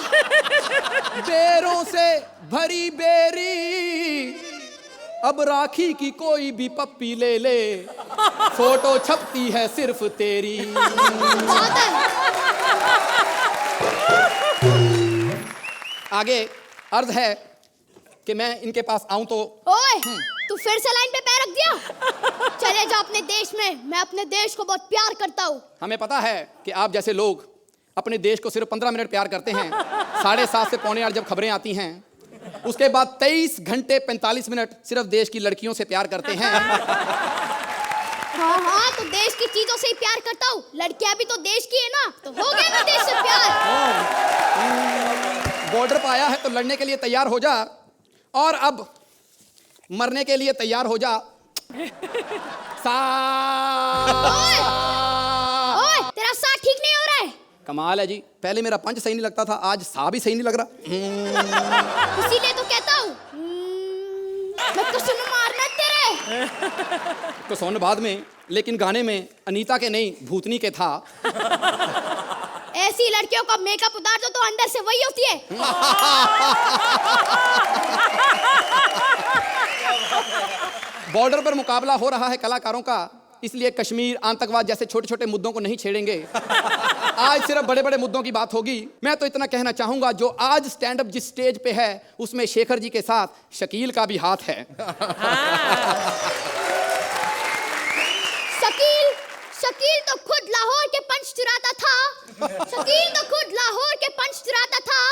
बेरों से भरी बेरी, अब राखी की कोई भी पप्पी ले ले, फोटो छपती है सिर्फ तेरी। आगे अर्ज है कि मैं इनके पास आऊं तो। ओए, तू फिर से लाइन पे पैर रख दिया। चले जा अपने देश में, मैं अपने देश को बहुत प्यार करता हूँ। हमें पता है कि आप जैसे लोग अपने देश को सिर्फ 15 मिनट प्यार करते हैं। 7:30 से 7:45 जब खबरें आती हैं, उसके बाद 23 घंटे 45 मिनट सिर्फ देश की लड़कियों से प्यार करते हैं। हाँ हाँ, तो देश की चीजों से ही प्यार करता हूँ। लड़कियां भी तो देश की है ना, तो हो गया ना देश से प्यार। बॉर्डर पर आया है तो लड़ने के लिए तैयार हो जा, और अब मरने के लिए तैयार हो जा। ओए, तेरा साह ठीक नहीं हो रहा है। कमाल है जी, पहले मेरा पंच सही नहीं लगता था, आज साह भी सही नहीं लग रहा। इसीलिए तो कहता हूँ मैं कसम मारना तेरे। तो सुन बाद में, लेकिन गाने में अनीता के नहीं भूतनी के था। ऐसी लड़कियों का मेकअप उतार दो तो अंदर से वही होती है। बॉर्डर पर मुकाबला हो रहा है कलाकारों का, इसलिए कश्मीर, आतंकवाद जैसे छोटे छोटे मुद्दों को नहीं छेड़ेंगे। आज सिर्फ बड़े बड़े मुद्दों की बात होगी। मैं तो इतना कहना चाहूंगा, जो आज स्टैंड अप जिस स्टेज पे है उसमें शेखर जी के साथ शकील का भी हाथ है। शकील तो खुद लाहौर के पंच चुराता था। शकील तो खुद लाहौर के पंच चुराता था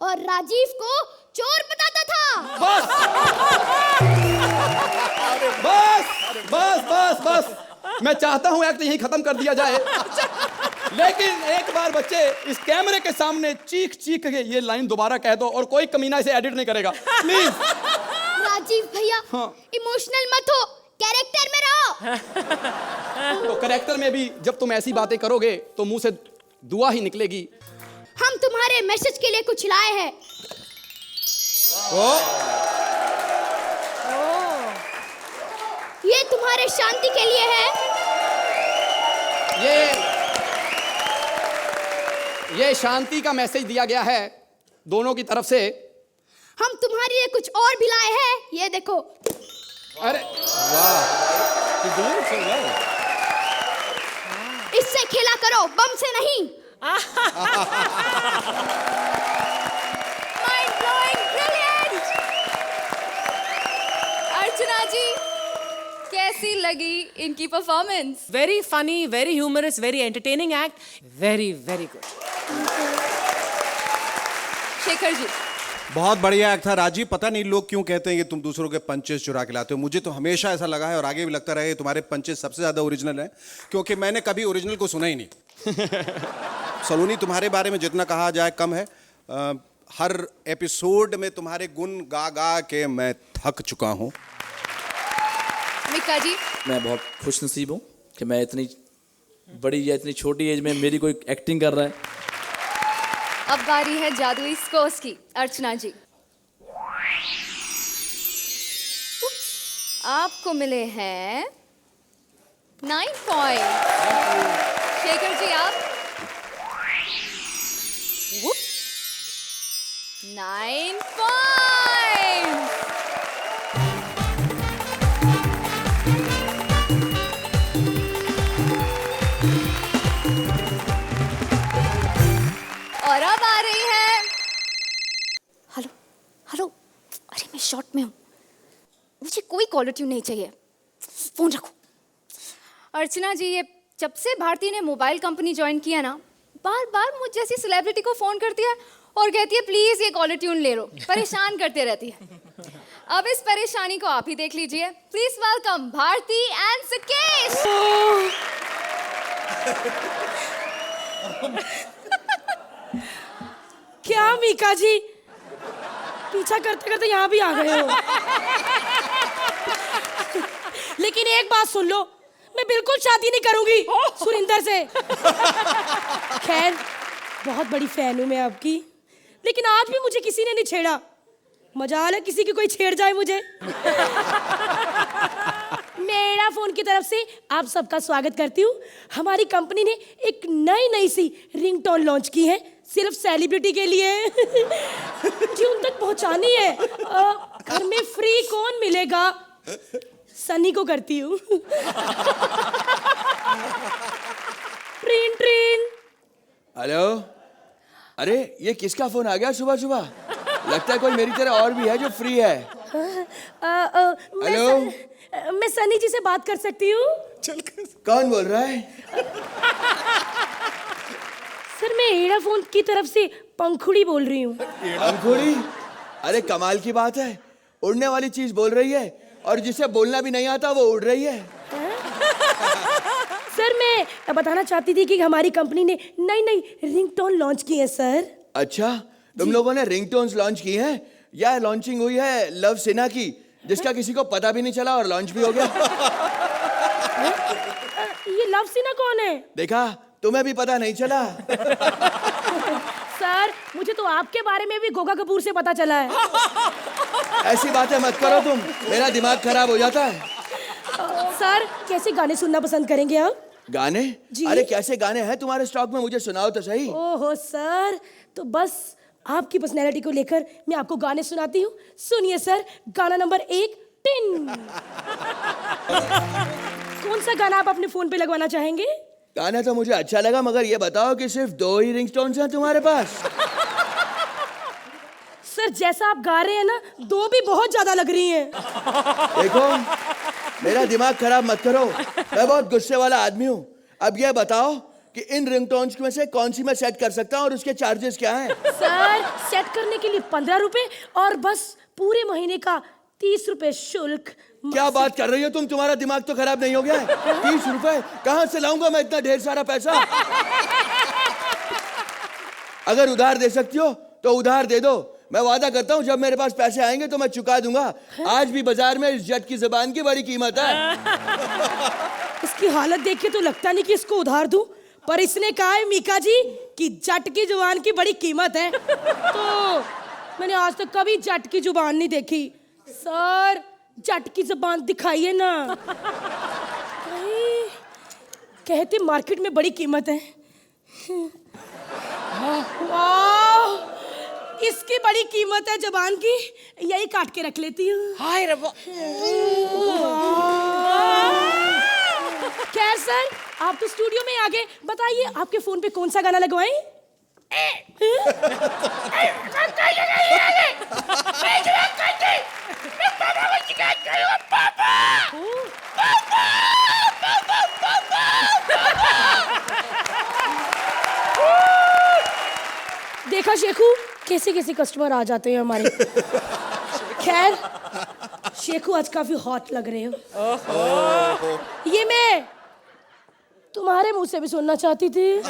और राजीव को चोर बताता था। बस बस बस बस बस, मैं चाहता हूं एक्ट यहीं खत्म कर दिया जाए, लेकिन एक बार बच्चे इस कैमरे के सामने चीख चीख के ये लाइन दोबारा कह दो और कोई कमीना इसे एडिट नहीं करेगा, प्लीज। राजीव भैया, इमोशनल मत हो, कैरेक्टर में रहो। तो कैरेक्टर में भी जब तुम ऐसी बातें करोगे तो मुंह से दुआ ही निकलेगी। हम तुम्हारे मैसेज के लिए कुछ लाए हैं। ये तुम्हारे शांति के लिए है। ये शांति का मैसेज दिया गया है दोनों की तरफ से। हम तुम्हारे लिए कुछ और भी लाए हैं, ये देखो। अरे इससे खेला करो, बम से नहीं। Mind blowing, brilliant! अर्चना जी, कैसी लगी इनकी performance? Very funny, very humorous, very entertaining act. Very, very good. Shekhar ji, बहुत बढ़िया एक्ट था राजीव। पता नहीं लोग क्यों कहते हैं कि तुम दूसरों के पंचेस चुरा के लाते हो। मुझे तो हमेशा ऐसा लगा है और आगे भी लगता रहे तुम्हारे पंचेस सबसे ज्यादा ओरिजिनल है, क्योंकि मैंने कभी ओरिजिनल को सुना ही नहीं। सलोनी, तुम्हारे बारे में जितना कहा जाए कम है। हर एपिसोड में तुम्हारे गुण गा गा के मैं थक चुका हूँ। मिक्का जी, मैं बहुत खुश नसीब हूँ कि मैं इतनी बड़ी या इतनी छोटी एज में मेरी कोई एक्टिंग कर रहा है। अब बारी है जादुई स्कोर्स की। अर्चना जी, आपको मिले हैं 9 पॉइंट। शेखर जी, आप 9 पॉइंट। और अब आ रही है, हेलो हेलो, अरे मैं शॉर्ट में हूँ, मुझे कोई कॉलर ट्यून नहीं चाहिए, फोन रखो। अर्चना जी, ये जब से भारती ने मोबाइल कंपनी ज्वाइन किया ना, बार बार मुझ जैसी सेलिब्रिटी को फोन करती है और कहती है प्लीज ये कॉलर ट्यून ले लो, परेशान करते रहती है। अब इस परेशानी को आप ही देख लीजिए। Please welcome Bharti and Sukesh. क्या मीका जी, पीछा करते करते यहाँ भी आ गए हो। लेकिन एक बात सुन लो, मैं बिल्कुल शादी नहीं करूंगी सुरिंदर से। खैर, बहुत बड़ी फैन हूं मैं आपकी, लेकिन आज भी मुझे किसी ने नहीं छेड़ा। मजाल है किसी की कोई छेड़ जाए मुझे। मेरा फोन की तरफ से आप सबका स्वागत करती हूँ। हमारी कंपनी ने एक नई सी रिंगटोन लॉन्च की है, सिर्फ सेलिब्रिटी के लिए। मुझे उन तक पहुंचानी है। घर में फ्री कौन मिलेगा? सनी को करती हूँ। Train train. हेलो, अरे ये किसका फोन आ गया सुबह सुबह? लगता है कोई मेरी तरह और भी है जो फ्री है। हेलो, मैं सनी जी से बात कर सकती हूँ? कौन बोल रहा है? सर, मैं हेड़ा फोन की तरफ से पंखुड़ी बोल रही हूँ। पंखुड़ी? अरे कमाल की बात है, उड़ने वाली चीज बोल रही है और जिसे बोलना भी नहीं आता वो उड़ रही है। सर, मैं बताना चाहती थी कि हमारी कंपनी ने नई रिंगटोन लॉन्च की है सर। अच्छा, तुम लोगों ने रिंगटोन्स लॉन्च की हैं? या लॉन्चिंग हुई है लव सिन्हा की, जिसका किसी को पता भी नहीं चला और लॉन्च भी हो गया। ये लव सिन्हा कौन है? देखा, तुम्हें भी पता नहीं चला। सर, मुझे तो आपके बारे में भी गोगा कपूर से पता चला है। ऐसी बातें मत करो तुम, मेरा दिमाग खराब हो जाता है। सर, कैसे गाने सुनना पसंद करेंगे आप? गाने? जी? अरे कैसे गाने हैं तुम्हारे स्टॉक में, मुझे सुनाओ तो सही। ओहो सर, तो बस आपकी पर्सनैलिटी को लेकर मैं आपको गाने सुनाती हूँ। सुनिए सर, गाना नंबर 1, टिन। कौन सा गाना आप अपने फोन पे लगवाना चाहेंगे? गाना तो मुझे अच्छा लगा, मगर ये बताओ कि सिर्फ 2 ही रिंगटोन्स हैं तुम्हारे पास? सर, जैसा आप गा रहे हैं ना, 2 भी बहुत ज्यादा लग रही हैं। देखो, मेरा दिमाग खराब मत करो, मैं बहुत गुस्से वाला आदमी हूँ। अब ये बताओ कि इन रिंगटोन्स में से कौन सी मैं सेट कर सकता हूँ और उसके चार्जेस क्या हैं? सर, सेट करने के लिए 15 रुपए और बस पूरे महीने का 30 रुपए शुल्क। क्या बात कर रही हो तुम? तुम्हारा दिमाग तो खराब नहीं हो गया है? 30 रुपए कहाँ से लाऊंगा मैं इतना ढेर सारा पैसा? अगर उधार दे सकती हो तो उधार दे दो, मैं वादा करता हूँ जब मेरे पास पैसे आएंगे तो मैं चुका दूंगा। आज भी बाजार में इस जट की जुबान की बड़ी कीमत है। इसकी हालत देख के तो लगता नहीं कि इसको उधार दूं, पर इसने कहा है मीका जी कि जट की जुबान की बड़ी कीमत है, तो मैंने आज तक कभी जट की जुबान नहीं देखी। सर, जट की जबान दिखाइए ना। कहते मार्केट में बड़ी कीमत है। वाह, इसकी बड़ी कीमत है जबान की, यही काट के रख लेती हूँ। हाय रब्बा। खैर सर, आप तो स्टूडियो में आ गए, बताइए आपके फोन पे कौन सा गाना लगवाएं? देखा शेखू, कैसे कैसे कस्टमर आ जाते हैं हमारे। खैर शेखू, आज काफी हॉट लग रहे हो। ये मैं तुम्हारे मुंह से भी सुनना चाहती थी।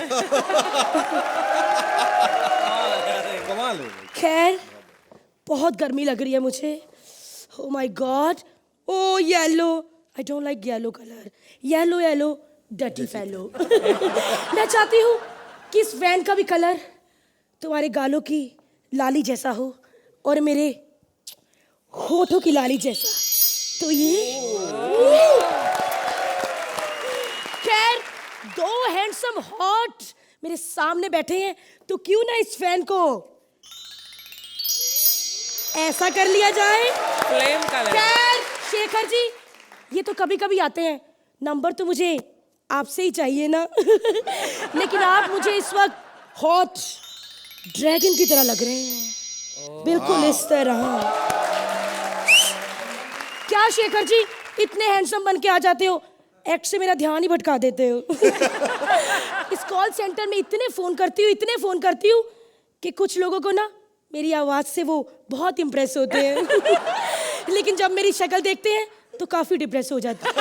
खैर बहुत गर्मी लग रही है मुझे। Oh my God, oh yellow, I don't like yellow colour. Yellow yellow dirty fellow. मैं चाहती हूँ कि इस वैन का भी कलर तुम्हारे गालों की लाली जैसा हो और मेरे होठों की लाली जैसा। तो ये खैर, दो हैंडसम हॉट मेरे सामने बैठे हैं, तो क्यों ना इस फैन को ऐसा कर लिया जाए। Flame colour. खैर शेखर जी, ये तो कभी कभी आते हैं, नंबर तो मुझे आपसे ही चाहिए ना। लेकिन आप मुझे इस वक्त हॉट ड्रैगन की तरह लग रहे हैं, बिल्कुल इस तरह। क्या शेखर जी, इतने हैंडसम बन के आ जाते हो, एक्ट से मेरा ध्यान ही भटका देते हो। इस कॉल सेंटर में इतने फोन करती हूँ कि कुछ लोगों को ना मेरी आवाज से वो बहुत इम्प्रेस होते हैं। लेकिन जब मेरी शक्ल देखते हैं तो काफी डिप्रेस हो जाते हैं।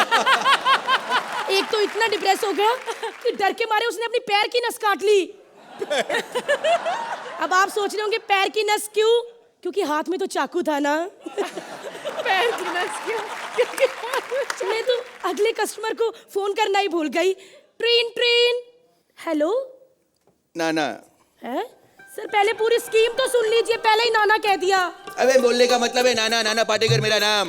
एक तो इतना डिप्रेस हो गया कि डर के मारे उसने अपनी पैर की नस काट ली। अब आप सोच रहे होंगे पैर की नस क्यों? क्योंकि हाथ में तो चाकू था ना। पैर की नस क्यों? मैं तो अगले कस्टमर को फोन करना ही भूल गई। ट्रेन। हेलो नाना। है सर, पहले पूरी स्कीम तो सुन लीजिए, पहले ही नाना कह दिया। अबे बोलने का मतलब है नाना, नाना पाटेकर मेरा नाम।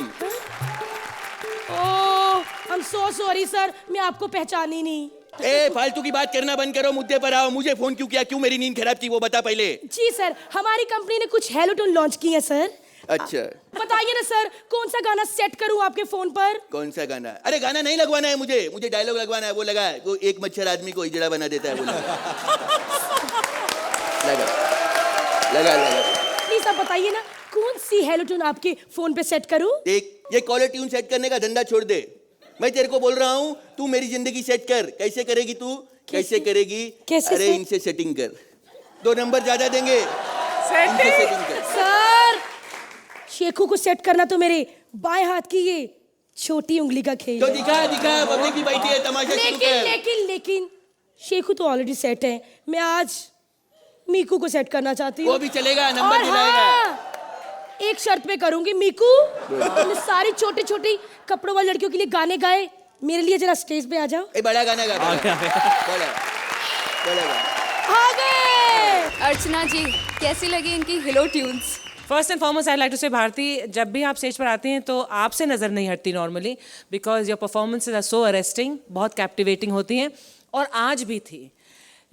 Oh, I am so sorry sir, मैं आपको पहचानी नहीं। ए फालतू की बात करना बंद करो, मुद्दे पर आओ। मुझे फोन क्यों किया, क्यों मेरी नींद खराब की, वो बता पहले। जी सर, हमारी कंपनी ने कुछ हेलो टून लॉन्च की है सर। अच्छा, बताइए ना सर, कौन सा गाना सेट करूं आपके फोन पर? कौन सा गाना? अरे गाना नहीं लगवाना है मुझे डायलॉग लगवाना है। वो लगा, वो एक मच्छर आदमी को हिजड़ा बना देता है, वो लगा। प्लीज आप बताइए ना, कौन सी हेलो टून आपके फोन पे सेट करूं? देख, ये कॉलर ट्यून सेट करने का धंधा छोड़ दे। मैं तेरे को बोल रहा हूँ, तू मेरी जिंदगी सेट कर। कैसे करेगी तू? कैसे करेगी? कैसे अरे इनसे सेटिंग कर, 2 नंबर ज्यादा देंगे। सेटिंग कर सर। शेखू को सेट करना तो मेरे बाएं हाथ की ये छोटी उंगली का खेल तो है। दिखा, पब्लिक भी बैठी है, तमाशा शुरू कर। लेकिन शेखू तो ऑलरेडी सेट है। मैं आज मीकू को सेट करना चाहती हूँ। वो भी चलेगा, नंबर दिलाएगा। एक शर्त पे करूंगी, मीकू तुमने सारी छोटी छोटी कपड़ों वाली लड़कियों के लिए गाने गाए, मेरे लिए जरा स्टेज पे आ जाओ। बड़ा गाना गा। आ गए। अर्चना जी, कैसी लगी इनकी hello tunes? First and foremost I like to say Bharti, जब भी आप स्टेज पर आते हैं तो आपसे नज़र नहीं हटती normally, because your performances are so arresting, बहुत कैप्टिवेटिंग होती हैं, और आज भी थी।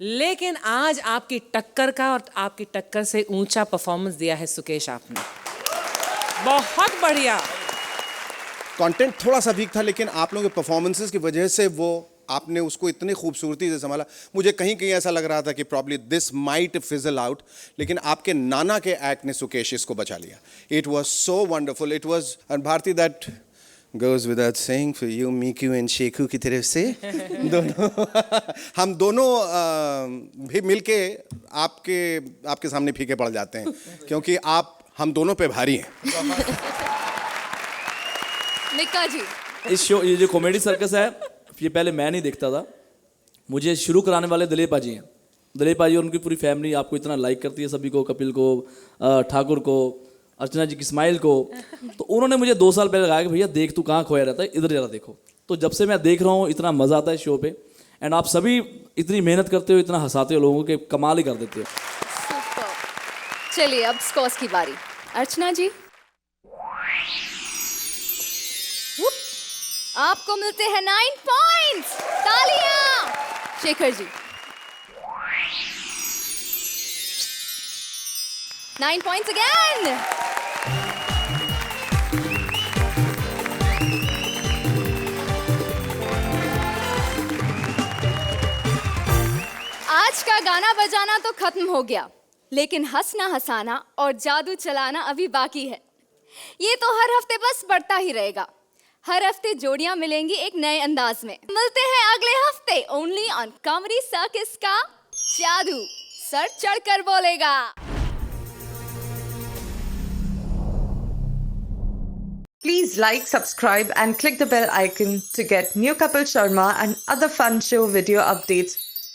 लेकिन आज आपकी टक्कर का और आपकी टक्कर से ऊंचा परफॉर्मेंस दिया है सुकेश आपने, बहुत बढ़िया। कंटेंट थोड़ा सा वीक था, लेकिन आप लोगों के परफॉर्मेंसेस की वजह से वो आपने उसको इतनी खूबसूरती से संभाला। मुझे कहीं कहीं ऐसा लग रहा था कि probably this might fizzle out, लेकिन आपके नाना के एक्ट ने सुकेश इसको बचा लिया। It was so wonderful. It was, and Bharti, that goes without saying for you, Meeku and Shekhu की तरफ से। हम दोनों भी मिलके आपके सामने फीके पड़ जाते हैं, क्योंकि आप हम दोनों पे भारी हैं। निक्का जी, इस शो, ये जो कॉमेडी सर्कस है, ये पहले मैं नहीं देखता था। मुझे शुरू कराने वाले दिलीप पाजी हैं। दिलीप पाजी और उनकी पूरी फैमिली आपको इतना लाइक करती है, सभी को, कपिल को, ठाकुर को, अर्चना जी की स्माइल को। तो उन्होंने मुझे 2 साल पहले कहा कि भैया देख, तू कहाँ खोया रहता है, इधर जरा देखो। तो जब से मैं देख रहा हूँ, इतना मज़ा आता है शो पे, एंड आप सभी इतनी मेहनत करते हो, इतना हंसाते हो लोगों के, कमाल ही कर देते हो। चलिए अब स्कोर्स की बारी। अर्चना जी, आपको मिलते हैं 9 पॉइंट्स। तालियां शेखर जी। 9 points again. आज का गाना बजाना तो खत्म हो गया, लेकिन हंसना हंसाना और जादू चलाना अभी बाकी है। ये तो हर हफ्ते बस बढ़ता ही रहेगा। हर हफ्ते जोड़ियां मिलेंगी एक नए अंदाज में। मिलते हैं अगले हफ्ते ओनली ऑन कॉमेडी सर्कस का जादू सर चढ़कर बोलेगा। Please like, subscribe and click the bell icon to get new Kapil Sharma and other fun show video updates